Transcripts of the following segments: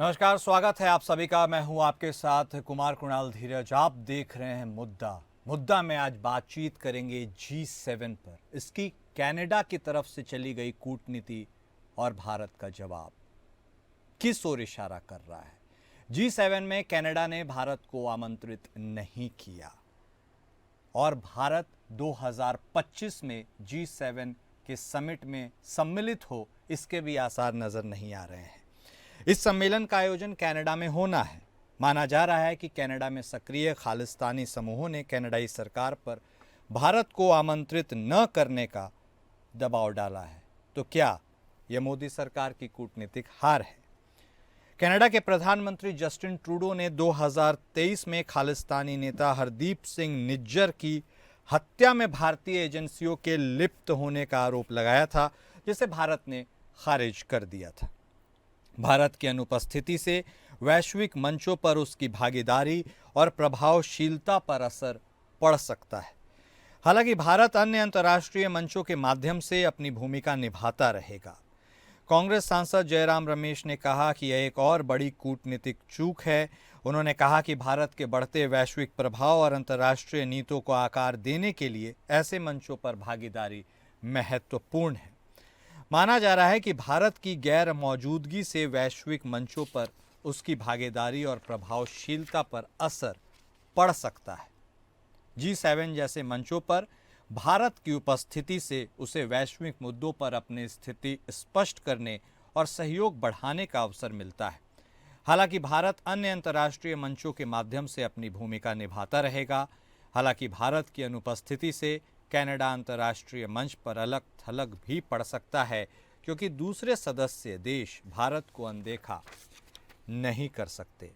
नमस्कार, स्वागत है आप सभी का। मैं हूं आपके साथ कुमार कुणाल धीरज। आप देख रहे हैं मुद्दा में आज बातचीत करेंगे G7 पर। इसकी कनाडा की तरफ से चली गई कूटनीति और भारत का जवाब किस ओर इशारा कर रहा है। G7 में कनाडा ने भारत को आमंत्रित नहीं किया और भारत 2025 में G7 के समिट में सम्मिलित हो, इसके भी आसार नजर नहीं आ रहे हैं। इस सम्मेलन का आयोजन कनाडा में होना है। माना जा रहा है कि कनाडा में सक्रिय खालिस्तानी समूहों ने कनाडाई सरकार पर भारत को आमंत्रित न करने का दबाव डाला है। तो क्या यह मोदी सरकार की कूटनीतिक हार है? कनाडा के प्रधानमंत्री जस्टिन ट्रूडो ने 2023 में खालिस्तानी नेता हरदीप सिंह निज्जर की हत्या में भारतीय एजेंसियों के लिप्त होने का आरोप लगाया था, जिसे भारत ने खारिज कर दिया था। भारत की अनुपस्थिति से वैश्विक मंचों पर उसकी भागीदारी और प्रभावशीलता पर असर पड़ सकता है। हालांकि भारत अन्य अंतर्राष्ट्रीय मंचों के माध्यम से अपनी भूमिका निभाता रहेगा। कांग्रेस सांसद जयराम रमेश ने कहा कि यह एक और बड़ी कूटनीतिक चूक है। उन्होंने कहा कि भारत के बढ़ते वैश्विक प्रभाव और अंतर्राष्ट्रीय नीतियों को आकार देने के लिए ऐसे मंचों पर भागीदारी महत्वपूर्ण है। माना जा रहा है कि भारत की गैर मौजूदगी से वैश्विक मंचों पर उसकी भागीदारी और प्रभावशीलता पर असर पड़ सकता है। G7 जैसे मंचों पर भारत की उपस्थिति से उसे वैश्विक मुद्दों पर अपनी स्थिति स्पष्ट करने और सहयोग बढ़ाने का अवसर मिलता है। हालांकि भारत अन्य अंतर्राष्ट्रीय मंचों के माध्यम से अपनी भूमिका निभाता रहेगा। हालांकि भारत की अनुपस्थिति से कनाडा अंतर्राष्ट्रीय मंच पर अलग थलग भी पड़ सकता है, क्योंकि दूसरे सदस्य देश भारत को अनदेखा नहीं कर सकते।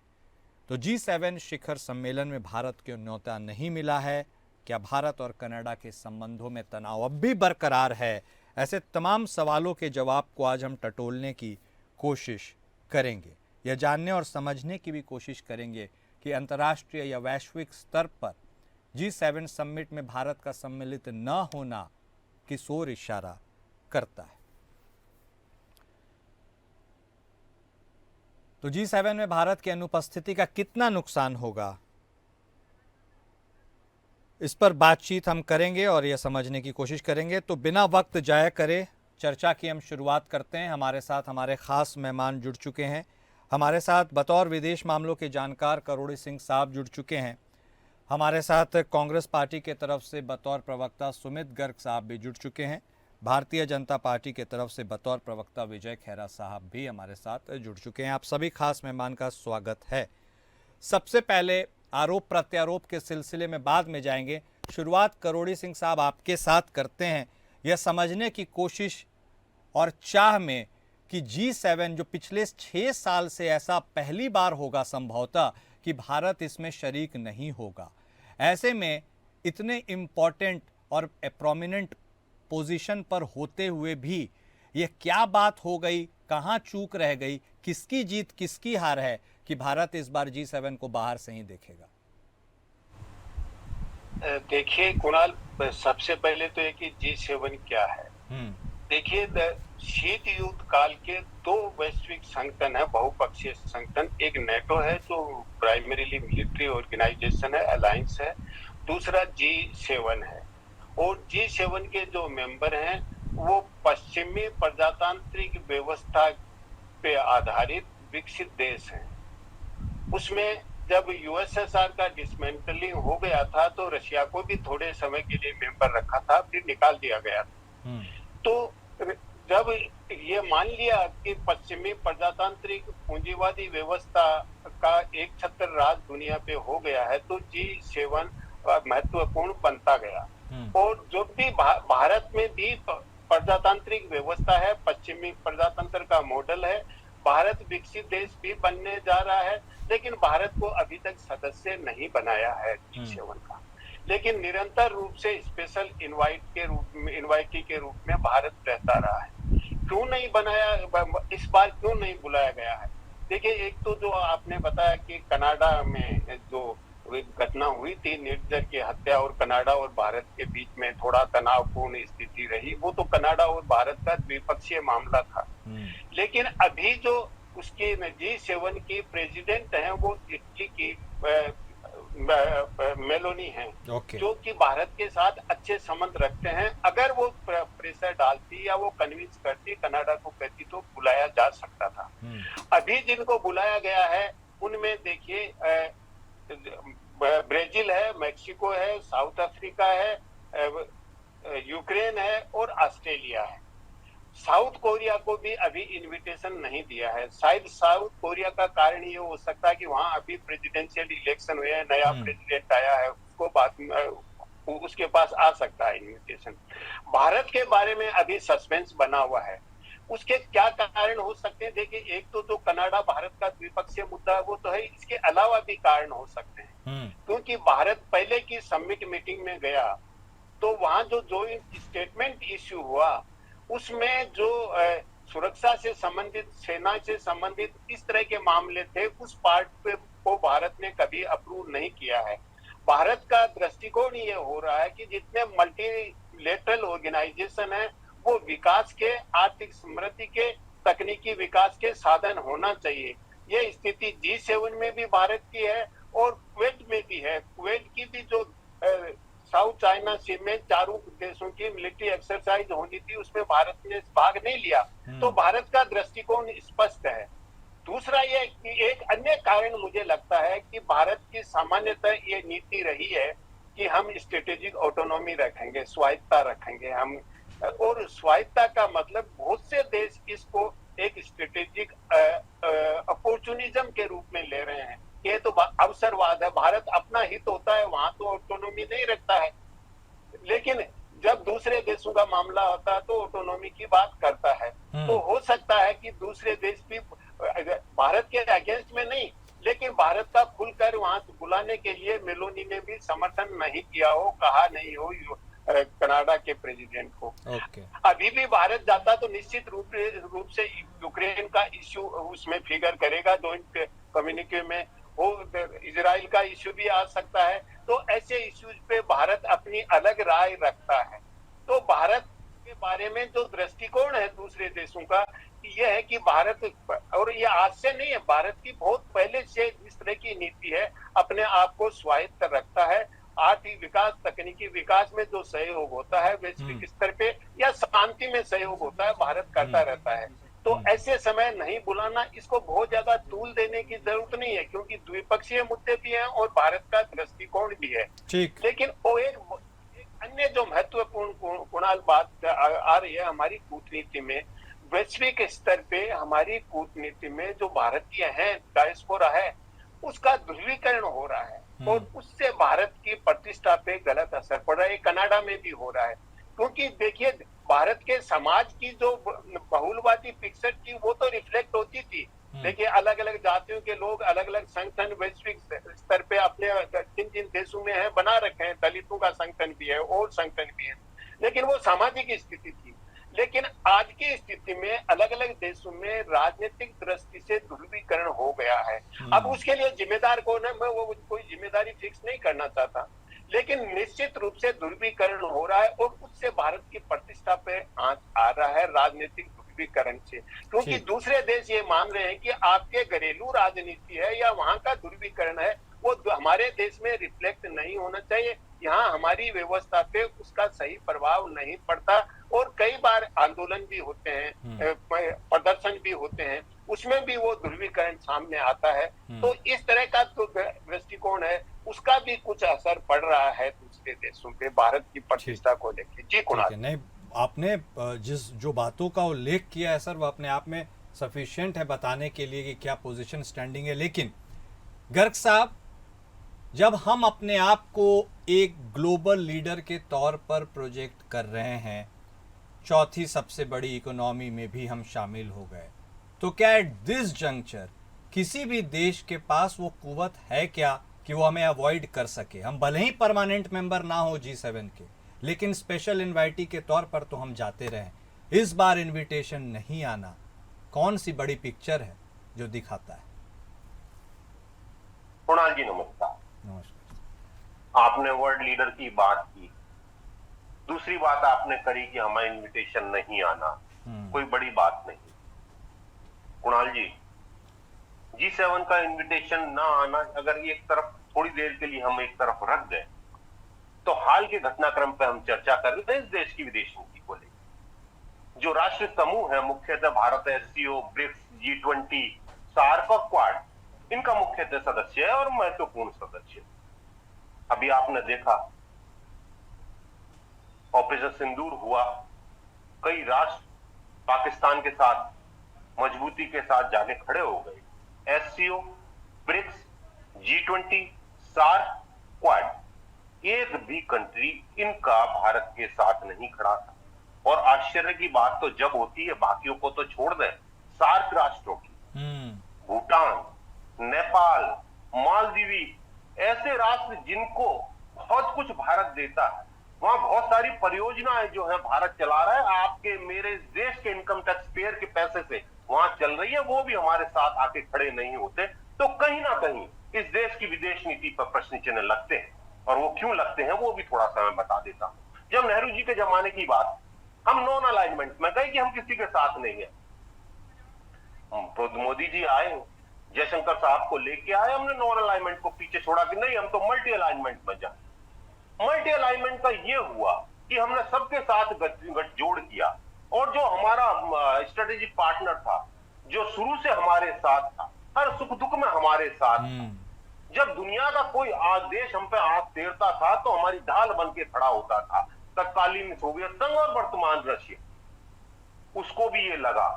तो G7 शिखर सम्मेलन में भारत को न्योता नहीं मिला है। क्या भारत और कनाडा के संबंधों में तनाव अब भी बरकरार है? ऐसे तमाम सवालों के जवाब को आज हम टटोलने की कोशिश करेंगे। यह जानने और समझने की भी कोशिश करेंगे कि अंतर्राष्ट्रीय या वैश्विक स्तर पर G7 समिट में भारत का सम्मिलित न होना किस ओर इशारा करता है। तो G7 में भारत की अनुपस्थिति का कितना नुकसान होगा, इस पर बातचीत हम करेंगे और यह समझने की कोशिश करेंगे। तो बिना वक्त जाया करे चर्चा की हम शुरुआत करते हैं। हमारे साथ हमारे खास मेहमान जुड़ चुके हैं। हमारे साथ बतौर विदेश मामलों के जानकार करोड़ी सिंह साहब जुड़ चुके हैं। हमारे साथ कांग्रेस पार्टी के तरफ से बतौर प्रवक्ता सुमित गर्ग साहब भी जुड़ चुके हैं। भारतीय जनता पार्टी के तरफ से बतौर प्रवक्ता विजय खैरा साहब भी हमारे साथ जुड़ चुके हैं। आप सभी खास मेहमान का स्वागत है। सबसे पहले आरोप प्रत्यारोप के सिलसिले में बाद में जाएंगे। शुरुआत करोड़ी सिंह साहब आपके साथ करते हैं, यह समझने की कोशिश और चाह में कि G7 जो पिछले 6 साल से ऐसा पहली बार होगा संभवतः कि भारत इसमें शरीक नहीं होगा। ऐसे में इतने इम्पॉर्टेंट और प्रोमिनेंट पोजीशन पर होते हुए भी ये क्या बात हो गई, कहाँ चूक रह गई, किसकी जीत किसकी हार है कि भारत इस बार G7 को बाहर से ही देखेगा? देखिए कुणाल, सबसे पहले तो ये कि G7 क्या है। देखिए, शीत युद्ध काल के 2 वैश्विक संगठन है, बहुपक्षीय संगठन। एक नेटो है जो प्राइमरीली मिलिट्री ऑर्गेनाइजेशन है, अलायंस है। दूसरा G7 है। और G7 के जो मेंबर हैं वो पश्चिमी प्रजातांत्रिक व्यवस्था पे आधारित विकसित देश हैं। उसमें जब यूएसएसआर का डिसमेंटलिंग हो गया था तो रशिया को भी थोड़े समय के लिए मेंबर रखा था, फिर निकाल दिया गया था। तो जब ये मान लिया कि पश्चिमी प्रजातांत्रिक पूंजीवादी व्यवस्था का एक छत्र राज दुनिया पे हो गया है, तो G7 महत्वपूर्ण बनता गया। और जो भी भारत में भी प्रजातांत्रिक व्यवस्था है, पश्चिमी प्रजातंत्र का मॉडल है। भारत विकसित देश भी बनने जा रहा है, लेकिन भारत को अभी तक सदस्य नहीं बनाया है G7 का। लेकिन निरंतर रूप से स्पेशल इनवाइटी के रूप में भारत रहता रहा है। क्यों नहीं बनाया, इस बार क्यों नहीं बुलाया गया है? देखिए, एक तो जो आपने बताया कि कनाडा में जो घटना हुई थी, निज्जर की हत्या, और कनाडा और भारत के बीच में थोड़ा तनावपूर्ण स्थिति रही, वो तो कनाडा और भारत का द्विपक्षीय मामला था। लेकिन अभी जो उसकी G7 की प्रेसिडेंट हैं वो इटली की मेलोनी हैं, ओके। जो कि भारत के साथ अच्छे संबंध रखते हैं। अगर वो प्रेशर डालती या वो कन्विंस करती, कनाडा को कहती, तो बुलाया जा सकता था। अभी जिनको बुलाया गया है उनमें देखिए ब्राजील है, मेक्सिको है, साउथ अफ्रीका है, यूक्रेन है और ऑस्ट्रेलिया है। साउथ कोरिया को भी अभी इनविटेशन नहीं दिया है। शायद साउथ कोरिया का कारण ये हो सकता है कि वहां अभी प्रेसिडेंशियल इलेक्शन हुए हैं, नया प्रेसिडेंट आया है, उसको बाद में उसके पास आ सकता है इनविटेशन। भारत के बारे में अभी सस्पेंस बना हुआ है। उसके क्या कारण हो सकते हैं? देखिए, एक तो जो कनाडा भारत का द्विपक्षीय मुद्दा है वो तो है, इसके अलावा भी कारण हो सकते हैं। क्योंकि भारत पहले की समिट मीटिंग में गया तो वहां जो जॉइंट स्टेटमेंट इश्यू हुआ उसमें जो सुरक्षा से संबंधित, सेना से संबंधित इस तरह के मामले थे, उस पार्ट पे को भारत ने कभी अप्रूव नहीं किया है। भारत का दृष्टिकोण ये हो रहा है कि जितने मल्टीलेटरल ऑर्गेनाइजेशन है वो विकास के, आर्थिक समृद्धि के, तकनीकी विकास के साधन होना चाहिए। ये स्थिति G7 में भी भारत की है और कुवैत में भी है। कुवैत की भी जो साउथ चाइना सी में चारों देशों की मिलिट्री एक्सरसाइज होनी थी, उसमें भारत ने भाग नहीं लिया। तो भारत का दृष्टिकोण स्पष्ट है। दूसरा ये कि एक अन्य कारण मुझे लगता है कि भारत की सामान्यतः ये नीति रही है कि हम स्ट्रेटेजिक ऑटोनॉमी रखेंगे, स्वायत्ता रखेंगे हम। और स्वायत्ता का मतलब बहुत से देश इसको एक स्ट्रेटेजिक अपॉर्चुनिज्म के रूप में ले रहे हैं। ये तो अवसरवाद है, भारत अपना हित होता है वहां तो ऑटोनॉमी नहीं रखता है, लेकिन जब दूसरे देशों का मामला होता है तो ऑटोनॉमी की बात करता है। तो हो सकता है कि दूसरे देश भी भारत के अगेंस्ट में नहीं, लेकिन भारत का खुलकर वहां बुलाने के लिए मेलोनी ने भी समर्थन नहीं किया हो, कहा नहीं हो कनाडा के प्रेसिडेंट को। अभी भी भारत जाता तो निश्चित रूप से यूक्रेन का इश्यू उसमें फिगर करेगा, जॉइंट कम्युनिके में वो इजराइल का इश्यू भी आ सकता है। तो ऐसे इश्यूज पे भारत अपनी अलग राय रखता है। तो भारत के बारे में जो दृष्टिकोण है दूसरे देशों का, यह है कि भारत, और ये आज से नहीं है, भारत की बहुत पहले से इस तरह की नीति है, अपने आप को स्वायत्त रखता है। आर्थिक विकास, तकनीकी विकास में जो सहयोग होता है वैश्विक स्तर पे या शांति में सहयोग होता है, भारत करता रहता है। तो ऐसे समय नहीं बुलाना, इसको बहुत ज्यादा तूल देने की जरूरत नहीं है, क्योंकि द्विपक्षीय मुद्दे भी हैं और भारत का दृष्टिकोण भी है। लेकिन वो एक अन्य जो महत्वपूर्ण कुणाल बात आ रही है हमारी कूटनीति में, वैश्विक स्तर पे हमारी कूटनीति में जो भारतीय हैं, डायस्पोरा है, उसका ध्रुवीकरण हो रहा है और उससे भारत की प्रतिष्ठा पे गलत असर पड़ रहा है। कनाडा में भी हो रहा है, क्योंकि देखिए भारत के समाज की जो बहुलवादी पिक्चर थी वो तो रिफ्लेक्ट होती थी। देखिए अलग अलग जातियों के लोग अलग अलग संगठन वैश्विक स्तर पे अपने जिन जिन देशों में है बना रखे हैं, दलितों का संगठन भी है और संगठन भी है, लेकिन वो सामाजिक स्थिति थी। लेकिन आज की स्थिति में अलग अलग देशों में राजनीतिक दृष्टि से ध्रुवीकरण हो गया है। अब उसके लिए जिम्मेदार कौन है, मैं वो कोई जिम्मेदारी फिक्स नहीं करना चाहता, लेकिन निश्चित रूप से ध्रुवीकरण हो रहा है और उससे भारत की प्रतिष्ठा पे आंच आ रहा है, राजनीतिक ध्रुवीकरण से। क्योंकि दूसरे देश ये मान रहे हैं कि आपके घरेलू राजनीति है या वहां का ध्रुवीकरण है, वो हमारे देश में रिफ्लेक्ट नहीं होना चाहिए, यहाँ हमारी व्यवस्था पे उसका सही प्रभाव नहीं पड़ता। और कई बार आंदोलन भी होते हैं, प्रदर्शन भी होते हैं, उसमें भी वो ध्रुवीकरण सामने आता है। तो इस तरह का जो दृष्टिकोण है उसका भी कुछ असर पड़ रहा है दूसरे देशों पे भारत की प्रतिष्ठा को लेकर। जी कुणाल। नहीं, आपने जो बातों का उल्लेख किया है सर, वो अपने आप में सफिशिएंट है बताने के लिए कि क्या पोजीशन स्टैंडिंग है। लेकिन गर्ग साहब, जब हम अपने आप को एक ग्लोबल लीडर के तौर पर प्रोजेक्ट कर रहे हैं, चौथी सबसे बड़ी इकोनॉमी में भी हम शामिल हो गए, तो क्या एट दिस जंक्चर किसी भी देश के पास वो कुवत है क्या कि वो हमें अवॉइड कर सके? हम भले ही परमानेंट मेंबर ना हो G7 के, लेकिन स्पेशल इनवाइटी के तौर पर तो हम जाते रहे। इस बार इनविटेशन नहीं आना कौन सी बड़ी पिक्चर है जो दिखाता है? कुणाल जी नमस्कार। आपने वर्ल्ड लीडर की बात की, दूसरी बात आपने करी कि हमें इनविटेशन नहीं आना, कोई बड़ी बात नहीं। कुणाल जी, G7 का इनविटेशन ना आना अगर एक तरफ थोड़ी देर के लिए हम एक तरफ रख गए, तो हाल के घटनाक्रम पे हम चर्चा कर रहे हैं इस देश की विदेश नीति को लेकर। जो राष्ट्र समूह है, मुख्यतः Bharat, SCO, BRICS, G20, SAARC और क्वाड, इनका मुख्यतः सदस्य है और महत्वपूर्ण सदस्य। अभी आपने देखा ऑपरेशन सिंदूर हुआ, कई राष्ट्र पाकिस्तान के साथ मजबूती के साथ जाके खड़े हो गए। SCO, BRICS, G20, SAARC, quad, एक भी कंट्री इनका भारत के साथ नहीं खड़ा था। और आश्चर्य की बात तो जब होती है, बाकियों को तो छोड़ दें, सार्क राष्ट्रों की, भूटान, नेपाल, मालदीवी, ऐसे राष्ट्र जिनको बहुत कुछ भारत देता है, वहां बहुत सारी परियोजनाएं जो है भारत चला रहा है, आपके मेरे देश के इनकम टैक्स पेयर के पैसे से वहां चल रही है, वो भी हमारे साथ आके खड़े नहीं होते। तो कहीं ना कहीं इस देश की विदेश नीति पर प्रश्न चिन्ह लगते हैं। और वो क्यों लगते हैं वो भी थोड़ा सा मैं बता देता हूं। जब नेहरू जी के जमाने की बात, हम नॉन अलाइनमेंट में गए कि हम किसी के साथ नहीं है। मोदी जी आए, जयशंकर साहब को लेके आए, हमने नॉन अलाइनमेंट को पीछे छोड़ा कि नहीं, हम तो मल्टी अलाइनमेंट में जाए। मल्टी अलाइनमेंट का ये हुआ कि हमने सबके साथ गठजोड़ किया, और जो हमारा स्ट्रेटेजिक पार्टनर था, जो शुरू से हमारे साथ था, हर सुख दुख में हमारे साथ था, जब दुनिया का कोई देश हम पे आंख फेरता था तो हमारी ढाल बन के खड़ा होता था, तत्कालीन सोवियत संघ और वर्तमान रशिया। उसको भी ये लगा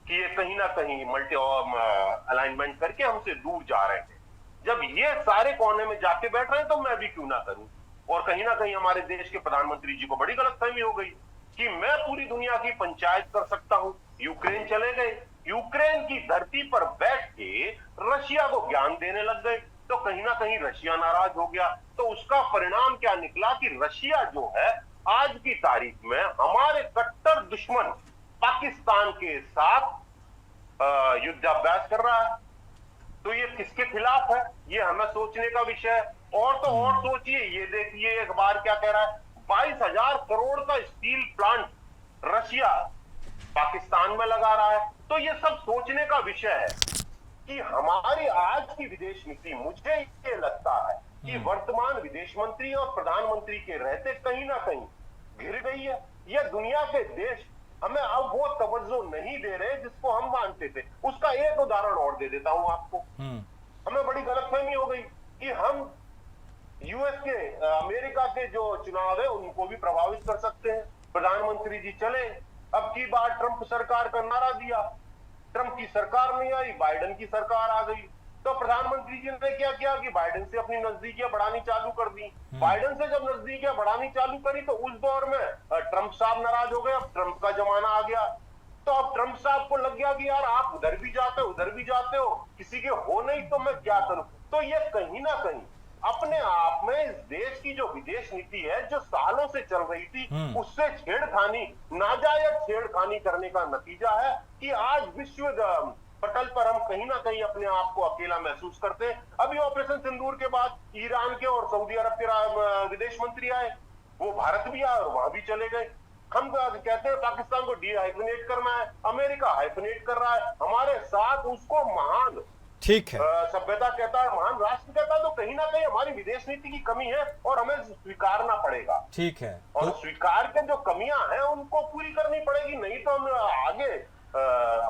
कि ये कहीं ना कहीं मल्टी अलाइनमेंट करके हमसे दूर जा रहे थे। जब ये सारे कोने में जाके बैठ रहे हैं तो मैं भी क्यों ना करूं। और कहीं ना कहीं हमारे देश के प्रधानमंत्री जी को बड़ी गलतफहमी हो गई कि मैं पूरी दुनिया की पंचायत कर सकता हूं। यूक्रेन चले गए, यूक्रेन की धरती पर बैठ के रशिया को ज्ञान देने लग गए, तो कहीं ना कहीं रशिया नाराज हो गया। तो उसका परिणाम क्या निकला कि रशिया जो है आज की तारीख में हमारे कट्टर दुश्मन पाकिस्तान के साथ युद्धाभ्यास कर रहा है। तो ये किसके खिलाफ है, ये हमें सोचने का विषय है। और तो और सोचिए, ये देखिए अखबार क्या कह रहा है, 22,000 करोड़ का स्टील प्लांट रशिया पाकिस्तान में लगा रहा है। तो ये सब सोचने का विषय है कि हमारी आज की विदेश नीति, मुझे ये लगता है कि वर्तमान विदेश मंत्री और प्रधानमंत्री के रहते कहीं ना कहीं घिर गई है। यह दुनिया के देश हमें अब वो तवज्जो नहीं दे रहे जिसको हम मानते थे। उसका एक उदाहरण और दे देता हूं आपको। हमें बड़ी गलतफहमी हो गई कि हम यूएस के, अमेरिका के जो चुनाव है उनको भी प्रभावित कर सकते हैं। प्रधानमंत्री जी चले, अब की बार ट्रंप सरकार का नारा दिया, ट्रंप की सरकार नहीं आई, बाइडेन की सरकार आ गई। तो प्रधानमंत्री जी ने क्या किया कि बाइडेन से अपनी नजदीकियां बढ़ानी चालू कर दी। बाइडेन से जब नजदीकियां बढ़ानी चालू करी तो उस दौर में ट्रंप साहब नाराज हो गए। अब ट्रंप का जमाना आ गया, तो अब ट्रंप साहब को लग गया कि यार आप उधर भी जाते हो उधर भी जाते हो, किसी के हो नहीं तो मैं क्या करूं। तो ये कहीं ना कहीं अपने आप में इस देश की जो विदेश नीति है, जो सालों से चल रही थी, उससे छेड़खानी, नाजायज छेड़खानी करने का नतीजा है कि आज विश्व पटल पर हम कहीं ना कहीं अपने आप को अकेला महसूस करते हैं। अभी ऑपरेशन सिंदूर के बाद ईरान के और सऊदी अरब के विदेश मंत्री आए, वो भारत भी आए और वहां भी चले गए। हम कहते हैं पाकिस्तान को डीहाइफिनेट करना है, अमेरिका हाइफिनेट कर रहा है हमारे साथ, उसको महान, ठीक है, सभ्यता कहता है, महान राष्ट्र कहता है। तो कहीं ना कहीं हमारी विदेश नीति की कमी है और हमें स्वीकारना पड़ेगा। ठीक है, और स्वीकार के जो कमियां हैं उनको पूरी करनी पड़ेगी, नहीं तो हम आगे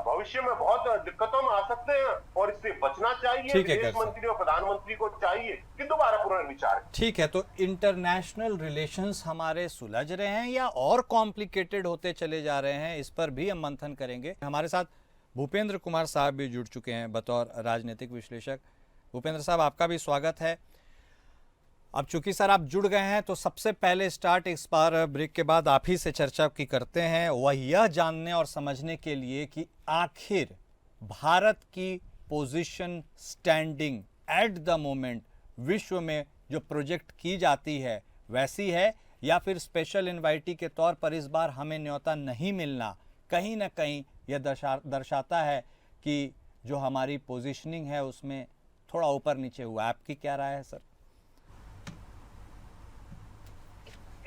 भविष्य में बहुत दिक्कतों में आ सकते हैं और इससे बचना चाहिए। विदेश मंत्री और प्रधानमंत्री को चाहिए कि दोबारा पुनर्विचार। ठीक है, तो इंटरनेशनल रिलेशंस हमारे सुलझ रहे हैं या और कॉम्प्लिकेटेड होते चले जा रहे हैं, इस पर भी हम मंथन करेंगे। हमारे साथ भूपेंद्र कुमार साहब भी जुड़ चुके हैं बतौर राजनीतिक विश्लेषक। भूपेंद्र साहब, आपका भी स्वागत है। अब चूंकि सर आप जुड़ गए हैं तो सबसे पहले स्टार्ट इस बार ब्रेक के बाद आप ही से चर्चा की करते हैं, वह यह जानने और समझने के लिए कि आखिर भारत की position, standing at the moment विश्व में जो प्रोजेक्ट की जाती है वैसी है, या फिर स्पेशल इन्वाइटी के तौर पर इस बार हमें न्योता नहीं मिलना कहीं ना कहीं यह दर्शाता है कि जो हमारी पोजीशनिंग है उसमें थोड़ा ऊपर नीचे हुआ। आपकी क्या राय है सर?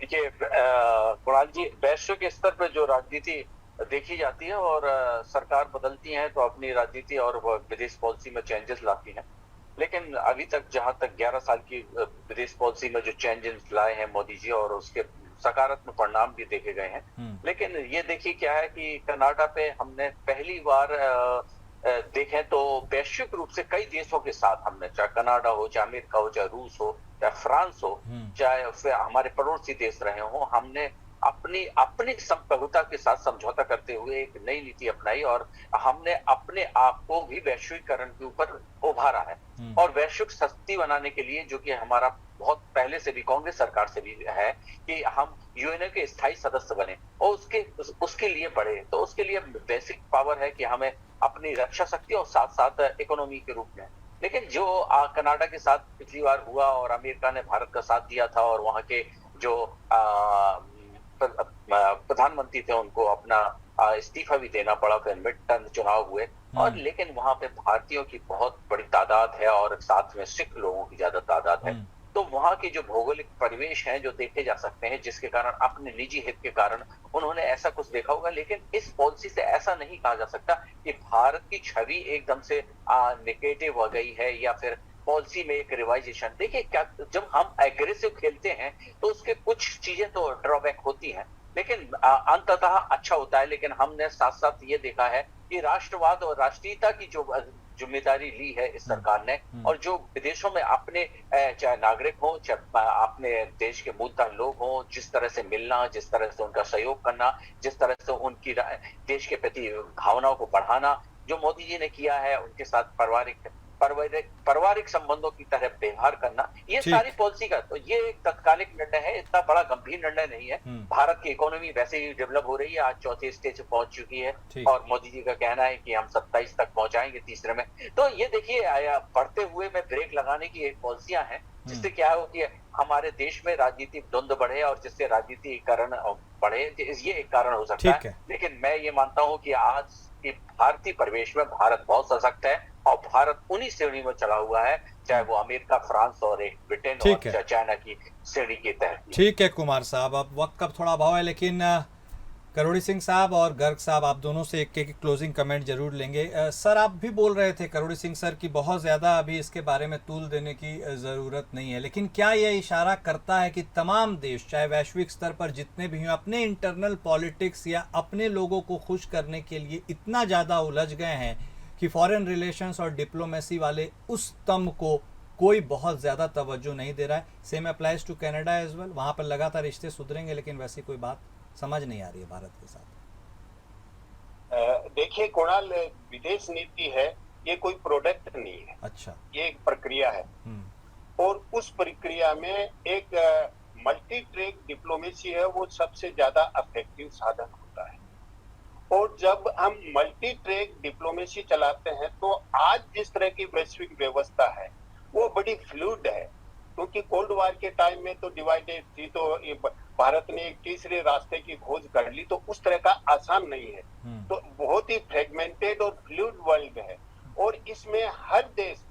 देखिए कुणाल जी, वैश्विक स्तर पर जो राजनीति देखी जाती है और सरकार बदलती है तो अपनी राजनीति और विदेश पॉलिसी में चेंजेस लाती है। लेकिन अभी तक जहां तक 11 साल की विदेश पॉलिसी में जो चेंजेस लाए हैं मोदी जी और उसके सकारात्मक परिणाम भी देखे गए हैं। लेकिन ये देखिए क्या है कि कनाडा पे हमने पहली बार देखें तो वैश्विक रूप से कई देशों के साथ हमने, चाहे कनाडा हो, चाहे अमेरिका हो, चाहे रूस हो, चाहे फ्रांस हो, चाहे फिर हमारे पड़ोसी देश रहे हो, हमने अपनी अपनी संप्रभुता के साथ समझौता करते हुए एक नई नीति अपनाई और हमने अपने आप को भी वैश्वीकरण के ऊपर उभारा है। और वैश्विक शक्ति बनाने के लिए, जो कि हमारा बहुत पहले से भी कांग्रेस सरकार से भी है कि हम यूएनओ के स्थायी सदस्य बने और उसके लिए बढ़े, तो उसके लिए बेसिक पावर है कि हमें अपनी रक्षा शक्ति और साथ साथ इकोनॉमी के रूप में। लेकिन जो कनाडा के साथ पिछली बार हुआ और अमेरिका ने भारत का साथ दिया था और वहां के जो प्रधानमंत्री थे उनको अपना इस्तीफा भी देना पड़ा, फिर मिड टर्म चुनाव हुए और लेकिन वहां पे भारतीयों की बहुत बड़ी तादाद है और साथ में सिख लोगों की ज्यादा तादाद है। तो वहां के जो भौगोलिक परिवेश हैं जो देखे जा सकते हैं, जिसके कारण अपने निजी हित के कारण उन्होंने ऐसा कुछ देखा होगा। लेकिन इस पॉलिसी से ऐसा नहीं कहा जा सकता कि भारत की छवि एकदम से नेगेटिव हो गई है या फिर पॉलिसी में एक रिवाइजेशन। देखिए क्या, जब हम एग्रेसिव खेलते हैं तो उसके कुछ चीजें तो ड्रॉबैक होती हैं, लेकिन अंततः अच्छा होता है। लेकिन हमने साथ साथ ये देखा है कि राष्ट्रवाद और राष्ट्रीयता की जो जिम्मेदारी ली है इस सरकार ने, और जो विदेशों में अपने चाहे नागरिक हो, चाहे अपने देश के मूलतः लोग हो, जिस तरह से मिलना, जिस तरह से उनका सहयोग करना, जिस तरह से उनकी देश के प्रति भावनाओं को बढ़ाना, जो मोदी जी ने किया है, उनके साथ पारिवारिक संबंधों की तरह व्यवहार करना, ये सारी पॉलिसी का तो ये एक तत्कालिक निर्णय है, इतना बड़ा गंभीर निर्णय नहीं है। भारत की इकोनॉमी वैसे ही डेवलप हो रही है, आज चौथे स्टेज पे पहुंच चुकी है और मोदी जी का कहना है कि हम 27 तक पहुंचाएंगे तीसरे में। तो ये देखिए बढ़ते हुए में ब्रेक लगाने की एक पॉलिसियां हैं, जिससे क्या हो कि हमारे देश में राजनीतिक द्वंद्व बढ़े और जिससे राजनीतिकरण बढ़े, ये एक कारण हो सकता है। लेकिन मैं ये मानता हूँ कि आज के भारतीय परिवेश में भारत बहुत सशक्त है और भारत उन्हीं श्रेणी में चला हुआ है, चाहे वो अमेरिका, फ्रांस और एक ब्रिटेन और चाइना की श्रेणी के तहत। ठीक है कुमार साहब, अब वक्त का थोड़ा अभाव है, लेकिन करोड़ी सिंह साहब और गर्ग साहब आप दोनों से एक क्लोजिंग कमेंट जरूर लेंगे। सर आप भी बोल रहे थे करोड़ी सिंह सर की बहुत ज़्यादा अभी इसके बारे में तूल देने की ज़रूरत नहीं है, लेकिन क्या यह इशारा करता है कि तमाम देश चाहे वैश्विक स्तर पर जितने भी हों अपने इंटरनल पॉलिटिक्स या अपने लोगों को खुश करने के लिए इतना ज़्यादा उलझ गए हैं कि फॉरेन रिलेशंस और डिप्लोमेसी वाले उस स्तंभ को कोई बहुत ज़्यादा तवज्जो नहीं दे रहा है। Same applies to Canada as well, वहाँ पर लगातार रिश्ते सुधरेंगे लेकिन वैसी कोई बात समझ नहीं आ रही है भारत के साथ। देखिए कुणाल, विदेश नीति है, ये कोई प्रोडक्ट नहीं है। अच्छा, ये एक प्रक्रिया है और उस प्रक्रिया में एक मल्टी ट्रैक डिप्लोमेसी है, वो सबसे ज्यादा इफेक्टिव साधन होता है। और जब हम मल्टी ट्रैक डिप्लोमेसी चलाते हैं तो आज जिस तरह की वैश्विक व्यवस्था है वो बड़ी फ्लूइड है, क्योंकि कोल्ड वॉर के टाइम में तो डिवाइडेड थी, तो भारत ने एक तीसरे रास्ते की खोज कर ली, तो उस तरह का आसान नहीं है। तो बहुत ही फ्रेगमेंटेड और फ्लूइड वर्ल्ड है और इसमें हर देश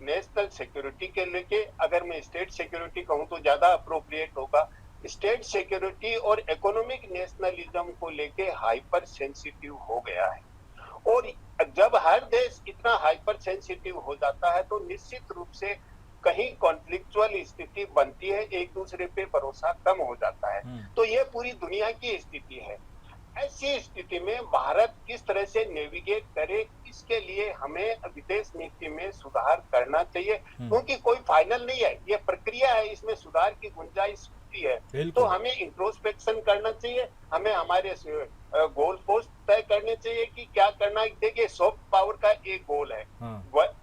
नेशनल सिक्योरिटी के लेके, अगर मैं स्टेट सिक्योरिटी कहूँ तो ज्यादा अप्रोप्रिएट होगा, स्टेट सिक्योरिटी और इकोनॉमिक नेशनलिज्म को लेके हाइपर सेंसिटिव हो गया है। और जब हर देश इतना हाइपर सेंसिटिव हो जाता है तो निश्चित रूप से कहीं कॉन्फ्लिक्चुअल स्थिति बनती है, एक दूसरे पे भरोसा कम हो जाता है। तो ये पूरी दुनिया की स्थिति है। ऐसी स्थिति में भारत किस तरह से नेविगेट करे, इसके लिए हमें विदेश नीति में सुधार करना चाहिए, क्योंकि कोई फाइनल नहीं है, ये प्रक्रिया है, इसमें सुधार की गुंजाइश होती है। तो हमें इंट्रोस्पेक्शन करना चाहिए, हमें हमारे गोल पोस्ट तय करने चाहिए कि क्या करना है। देखिए सॉफ्ट पावर का एक गोल है,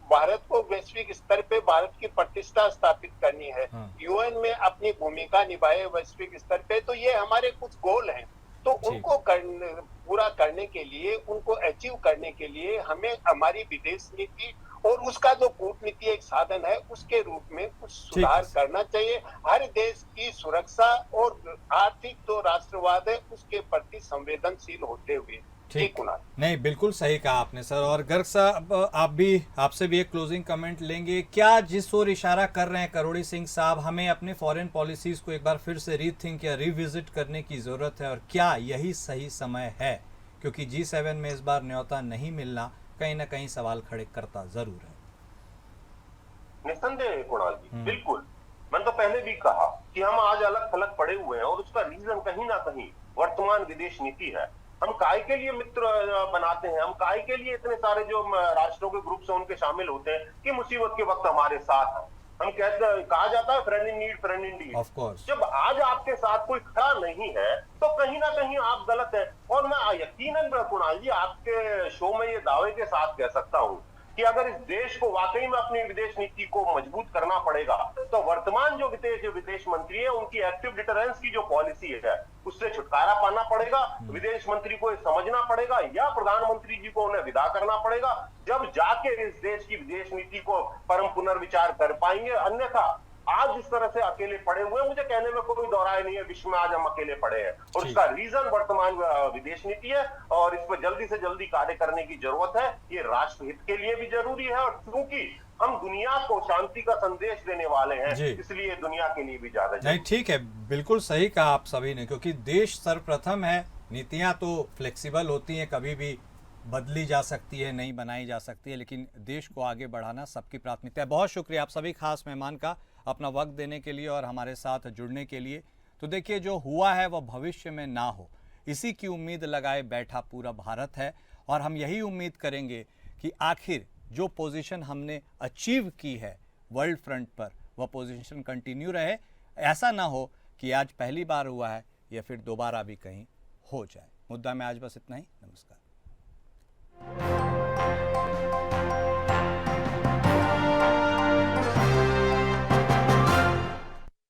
भारत को वैश्विक स्तर पे भारत की प्रतिष्ठा स्थापित करनी है, यूएन में अपनी भूमिका निभाए वैश्विक स्तर पे, तो ये हमारे कुछ गोल हैं। तो उनको पूरा करने के लिए, उनको अचीव करने के लिए हमें हमारी विदेश नीति और उसका जो कूटनीति एक साधन है उसके रूप में कुछ सुधार करना चाहिए। हर देश की सुरक्षा और आर्थिक जो राष्ट्रवाद है उसके प्रति संवेदनशील होते हुए। ठीक कुणाल। नहीं, बिल्कुल सही कहा आपने सर। और गर्ग साहब, आपसे भी एक क्लोजिंग कमेंट लेंगे। क्या जिस ओर इशारा कर रहे हैं करोड़ी सिंह साहब, हमें अपने फॉरेन पॉलिसीज को एक बार फिर से रीथिंक या रिविजिट करने की जरूरत है, और क्या यही सही समय है? क्योंकि G7 में इस बार न्योता नहीं मिलना कहीं ना कहीं सवाल खड़े करता जरूर है। निस्संदेह कुणाल जी, बिल्कुल। मैंने तो पहले भी कहा कि हम आज अलग थलग पड़े हुए हैं और उसका रीजन कहीं ना कहीं वर्तमान विदेश नीति है। हम काय के लिए मित्र बनाते हैं, हम काय के लिए इतने सारे जो राष्ट्रों के ग्रुप से उनके शामिल होते हैं कि मुसीबत के वक्त हमारे साथ है। हम कहते, कहा जाता है friend in need friend in deed. Of course. जब आज आपके साथ कोई खड़ा नहीं है तो कहीं ना कहीं आप गलत हैं। और मैं यकीनन कुणाल जी आपके शो में ये दावे के साथ कह सकता हूं कि अगर इस देश को वाकई में अपनी विदेश नीति को मजबूत करना पड़ेगा तो वर्तमान जो विदेश मंत्री है उनकी एक्टिव डिटरेंस की जो पॉलिसी है उससे छुटकारा पाना पड़ेगा। विदेश मंत्री को समझना पड़ेगा या प्रधानमंत्री जी को उन्हें विदा करना पड़ेगा, जब जाके इस देश की विदेश नीति को परम पुनर्विचार कर पाएंगे। अन्यथा आज जिस तरह से अकेले पड़े हुए हैं, मुझे कहने में कोई दोहराए नहीं है, विश्व में आज हम अकेले पड़े हैं और उसका रीजन वर्तमान विदेश नीति है और इस पर जल्दी से जल्दी कार्य करने की जरूरत है। ये राष्ट्र हित के लिए भी जरूरी है और क्योंकि हम दुनिया को शांति का संदेश देने वाले हैं इसलिए दुनिया के लिए भी ज्यादा नहीं। ठीक है, बिल्कुल सही कहा आप सभी ने, क्योंकि देश सर्वप्रथम है। नीतियां तो फ्लेक्सिबल होती हैं, कभी भी बदली जा सकती है, नहीं बनाई जा सकती है, लेकिन देश को आगे बढ़ाना सबकी प्राथमिकता है। बहुत शुक्रिया आप सभी खास मेहमान का अपना वक्त देने के लिए और हमारे साथ जुड़ने के लिए। तो देखिए, जो हुआ है वह भविष्य में ना हो, इसी की उम्मीद लगाए बैठा पूरा भारत है। और हम यही उम्मीद करेंगे कि आखिर जो पोजीशन हमने अचीव की है वर्ल्ड फ्रंट पर, वह पोजीशन कंटिन्यू रहे। ऐसा ना हो कि आज पहली बार हुआ है या फिर दोबारा भी कहीं हो जाए। मुद्दा में आज बस इतना ही। नमस्कार।